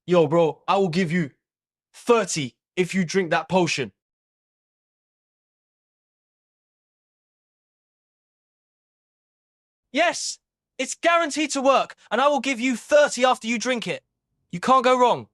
Yo, bro, I will give you 30 if you drink that potion. Yes, it's guaranteed to work, and I will give you 30 after you drink it. You can't go wrong.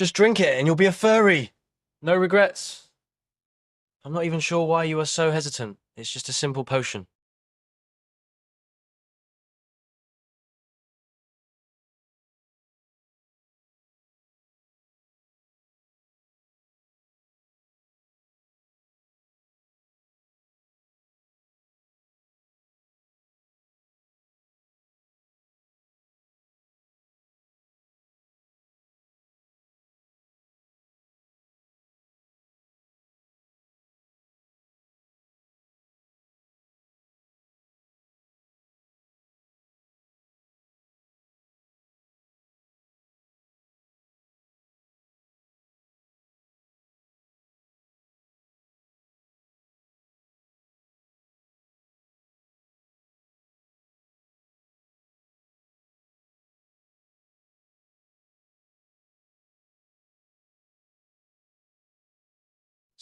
Just drink it and you'll be a furry. No regrets. I'm not even sure why you are so hesitant. It's just a simple potion.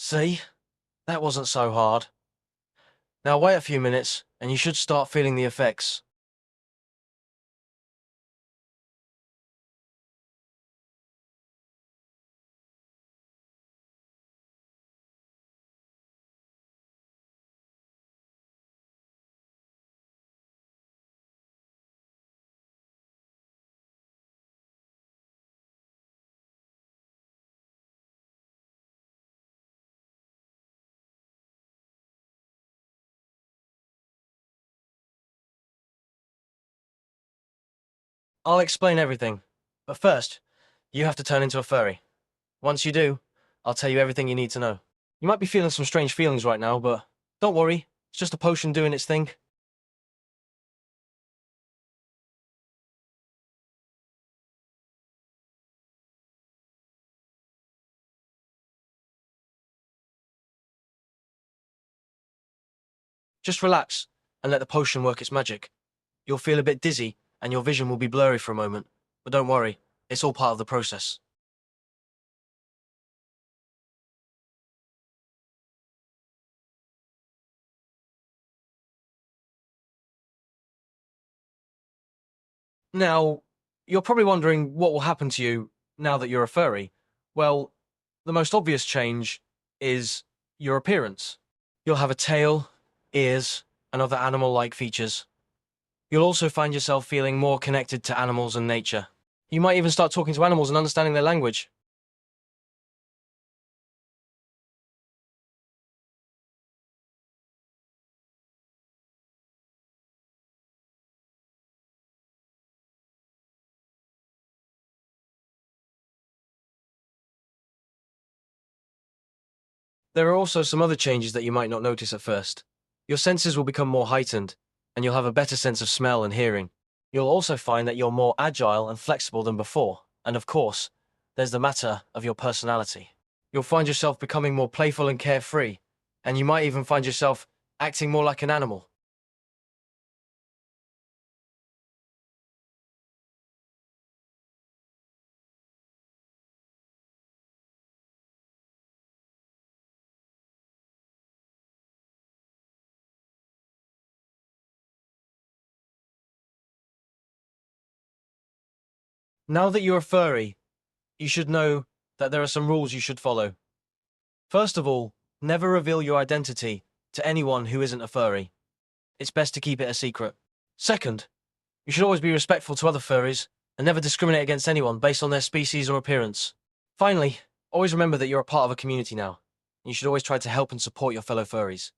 See? That wasn't so hard. Now wait a few minutes, and you should start feeling the effects. I'll explain everything. But first, you have to turn into a furry. Once you do, I'll tell you everything you need to know. You might be feeling some strange feelings right now, but don't worry. It's just a potion doing its thing. Just relax and let the potion work its magic. You'll feel a bit dizzy and your vision will be blurry for a moment. But don't worry, it's all part of the process. Now, you're probably wondering what will happen to you now that you're a furry. Well, the most obvious change is your appearance. You'll have a tail, ears, and other animal-like features. You'll also find yourself feeling more connected to animals and nature. You might even start talking to animals and understanding their language. There are also some other changes that you might not notice at first. Your senses will become more heightened, and you'll have a better sense of smell and hearing. You'll also find that you're more agile and flexible than before, and of course, there's the matter of your personality. You'll find yourself becoming more playful and carefree, and you might even find yourself acting more like an animal. Now that you're a furry, you should know that there are some rules you should follow. First of all, never reveal your identity to anyone who isn't a furry. It's best to keep it a secret. Second, you should always be respectful to other furries and never discriminate against anyone based on their species or appearance. Finally, always remember that you're a part of a community now. You should always try to help and support your fellow furries.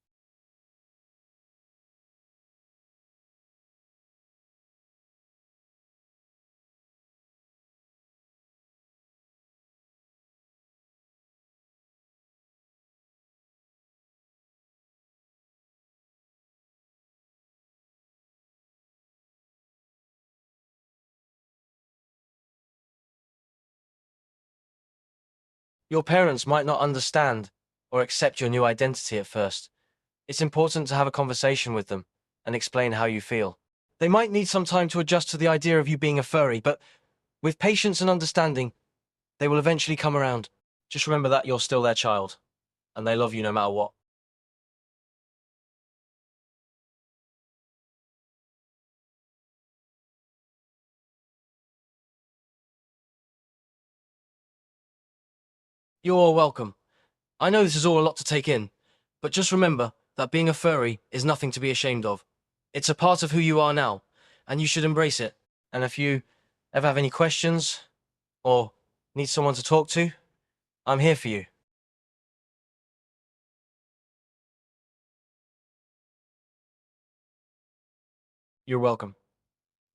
Your parents might not understand or accept your new identity at first. It's important to have a conversation with them and explain how you feel. They might need some time to adjust to the idea of you being a furry, but with patience and understanding, they will eventually come around. Just remember that you're still their child, and they love you no matter what. You're welcome. I know this is all a lot to take in, but just remember that being a furry is nothing to be ashamed of. It's a part of who you are now, and you should embrace it. And if you ever have any questions or need someone to talk to, I'm here for you. You're welcome.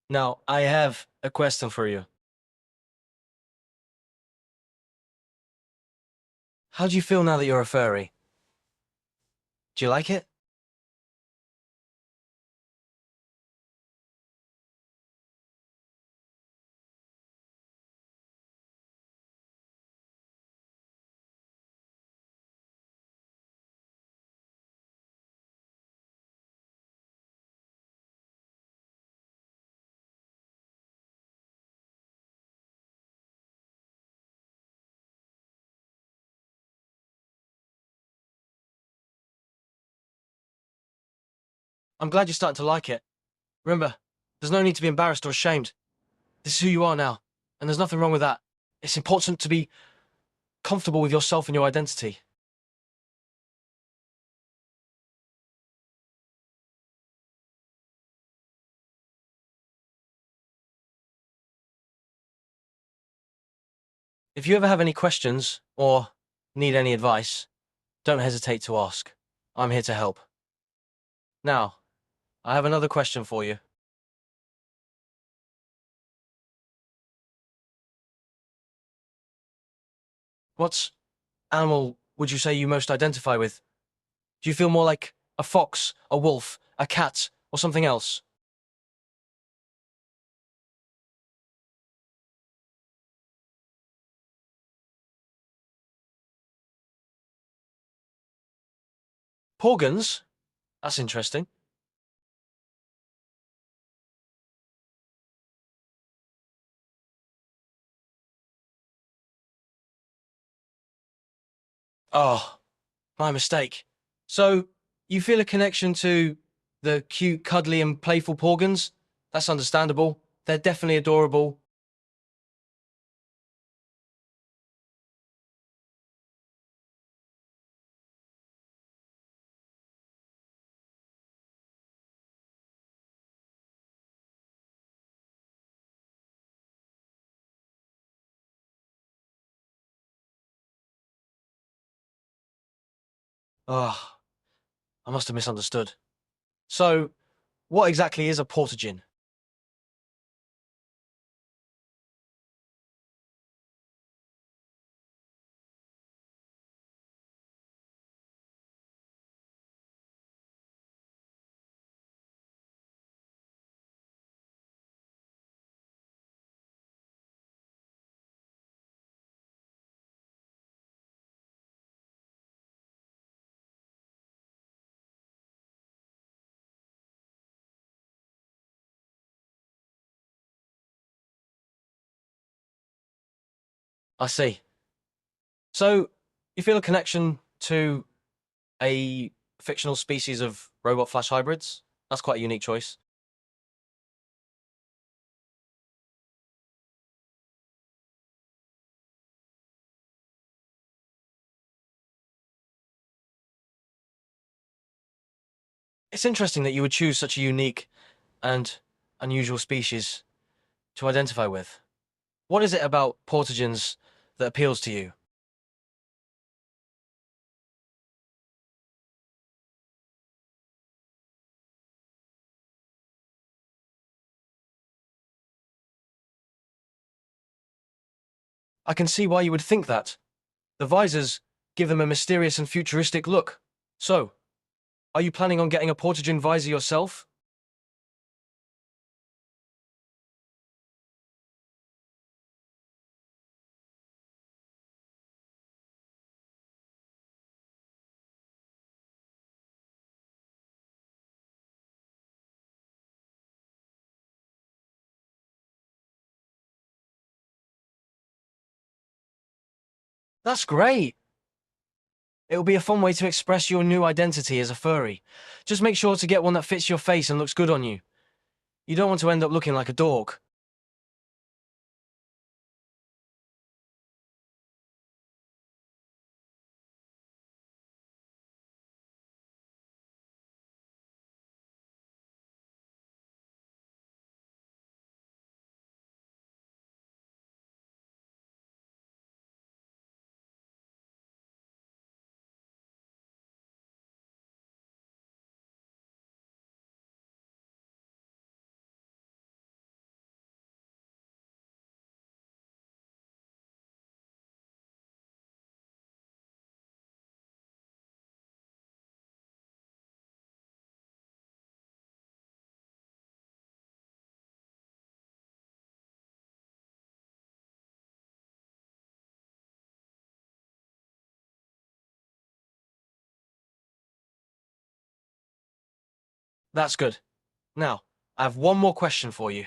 Now, I have a question for you. How do you feel now that you're a furry? Do you like it? I'm glad you're starting to like it. Remember, there's no need to be embarrassed or ashamed. This is who you are now, and there's nothing wrong with that. It's important to be comfortable with yourself and your identity. If you ever have any questions or need any advice, don't hesitate to ask. I'm here to help. Now, I have another question for you. What animal would you say you most identify with? Do you feel more like a fox, a wolf, a cat, or something else? Porgans? That's interesting. Oh, my mistake. So, you feel a connection to the cute, cuddly, and playful Porgans? That's understandable. They're definitely adorable. Ah, I must have misunderstood. So, what exactly is a portogen? I see. So, you feel a connection to a fictional species of robot flash hybrids? That's quite a unique choice. It's interesting that you would choose such a unique and unusual species to identify with. What is it about portogens that appeals to you? I can see why you would think that. The visors give them a mysterious and futuristic look. So, are you planning on getting a portogen visor yourself? That's great! It'll be a fun way to express your new identity as a furry. Just make sure to get one that fits your face and looks good on you. You don't want to end up looking like a dork. That's good. Now, I have one more question for you.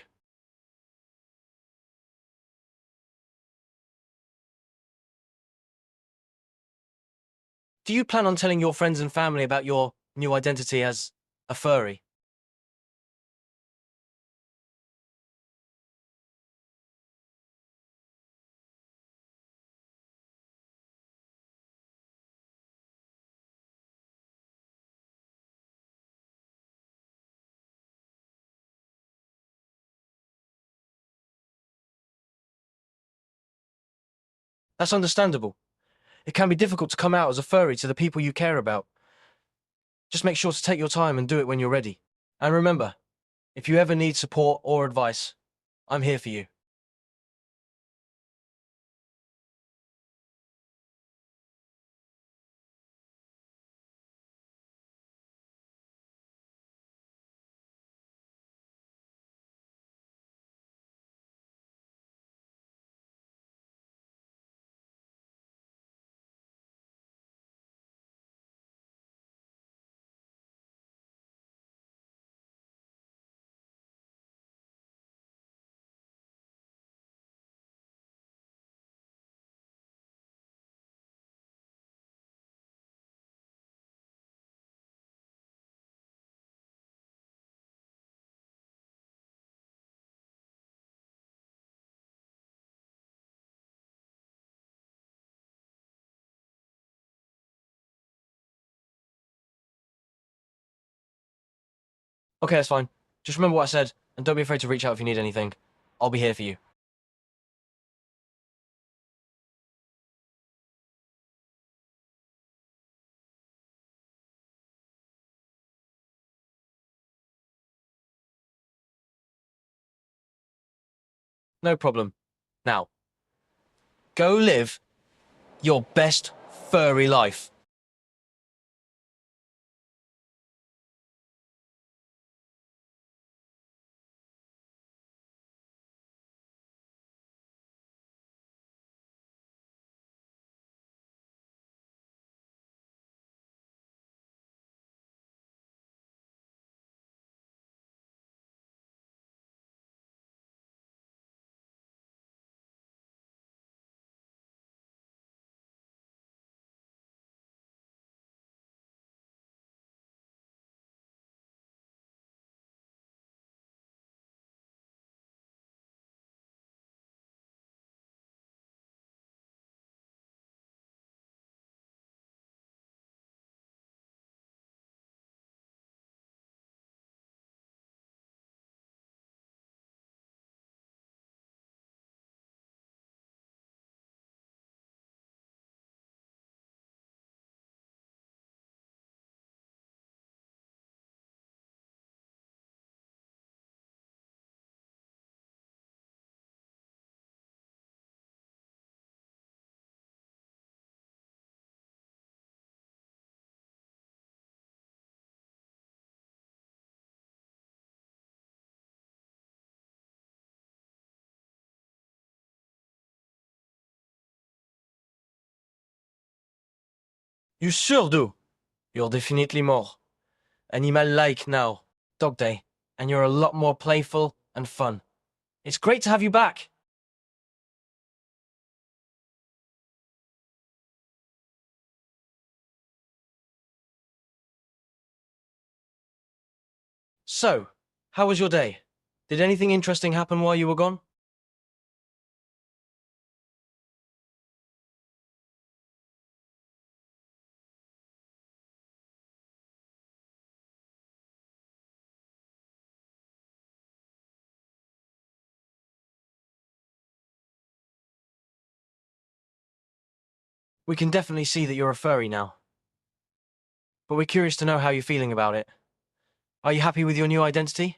Do you plan on telling your friends and family about your new identity as a furry? That's understandable. It can be difficult to come out as a furry to the people you care about. Just make sure to take your time and do it when you're ready. And remember, if you ever need support or advice, I'm here for you. Okay, that's fine. Just remember what I said, and don't be afraid to reach out if you need anything. I'll be here for you. No problem. Now, go live your best furry life. You sure do. You're definitely more animal-like now, Dog Day, and you're a lot more playful and fun. It's great to have you back. So, how was your day? Did anything interesting happen while you were gone? We can definitely see that you're a furry now, but we're curious to know how you're feeling about it. Are you happy with your new identity?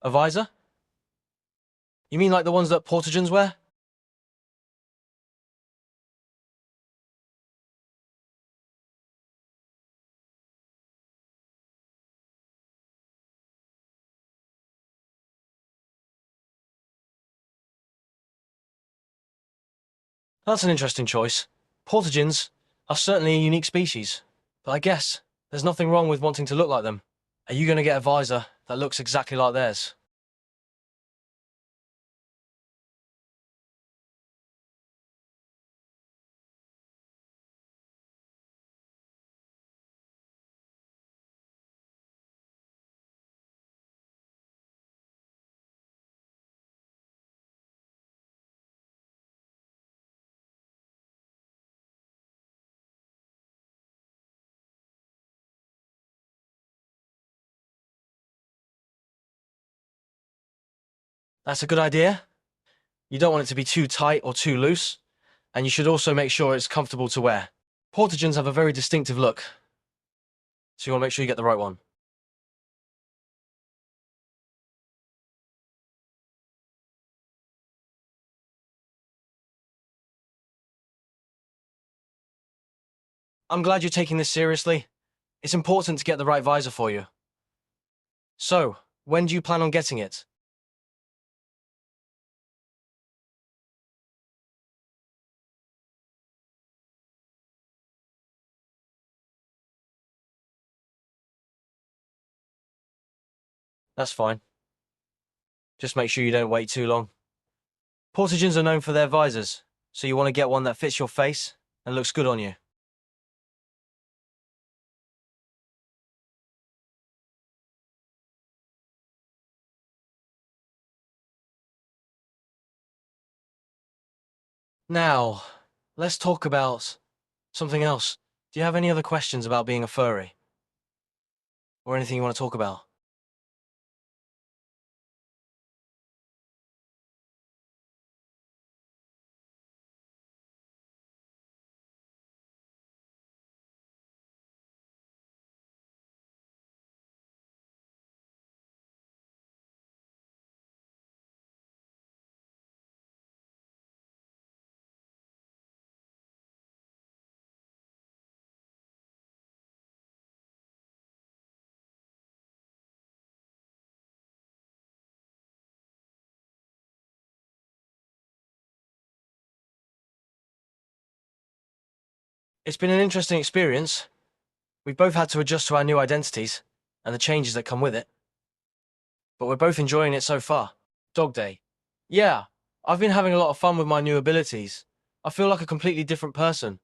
A visor? You mean like the ones that portagens wear? That's an interesting choice. Portagens are certainly a unique species, but I guess there's nothing wrong with wanting to look like them. Are you going to get a visor that looks exactly like theirs? That's a good idea. You don't want it to be too tight or too loose, and you should also make sure it's comfortable to wear. Portagens have a very distinctive look, so you want to make sure you get the right one. I'm glad you're taking this seriously. It's important to get the right visor for you. So, when do you plan on getting it? That's fine. Just make sure you don't wait too long. Portagens are known for their visors, so you want to get one that fits your face and looks good on you. Now, let's talk about something else. Do you have any other questions about being a furry? Or anything you want to talk about? It's been an interesting experience. We've both had to adjust to our new identities and the changes that come with it, but we're both enjoying it so far. Dog Day. Yeah, I've been having a lot of fun with my new abilities. I feel like a completely different person.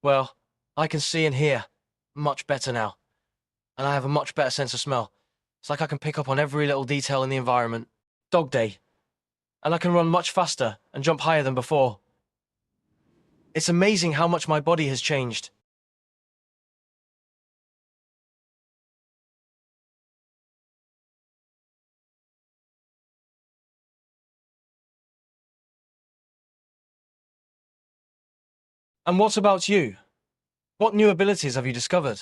Well, I can see and hear much better now, and I have a much better sense of smell. It's like I can pick up on every little detail in the environment. Dog day, and I can run much faster and jump higher than before. It's amazing how much my body has changed. And what about you? What new abilities have you discovered?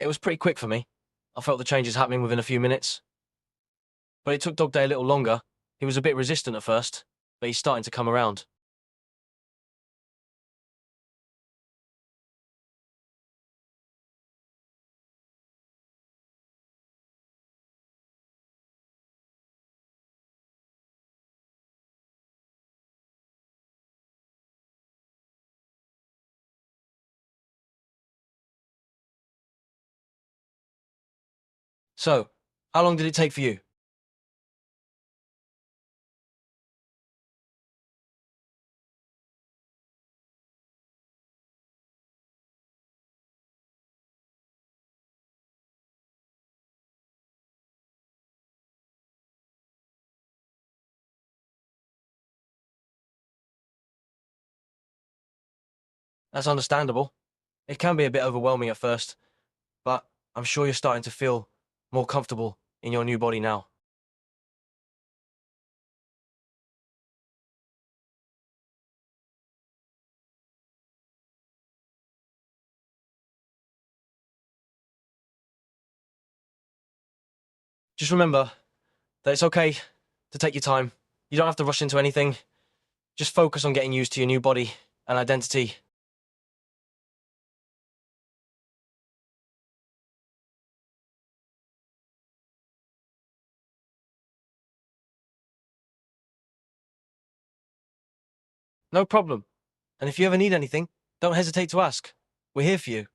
It was pretty quick for me. I felt the changes happening within a few minutes. But it took Dog Day a little longer. He was a bit resistant at first, but he's starting to come around. So, how long did it take for you? That's understandable. It can be a bit overwhelming at first, but I'm sure you're starting to feel more comfortable in your new body now. Just remember that it's okay to take your time. You don't have to rush into anything. Just focus on getting used to your new body and identity. No problem. And if you ever need anything, don't hesitate to ask. We're here for you.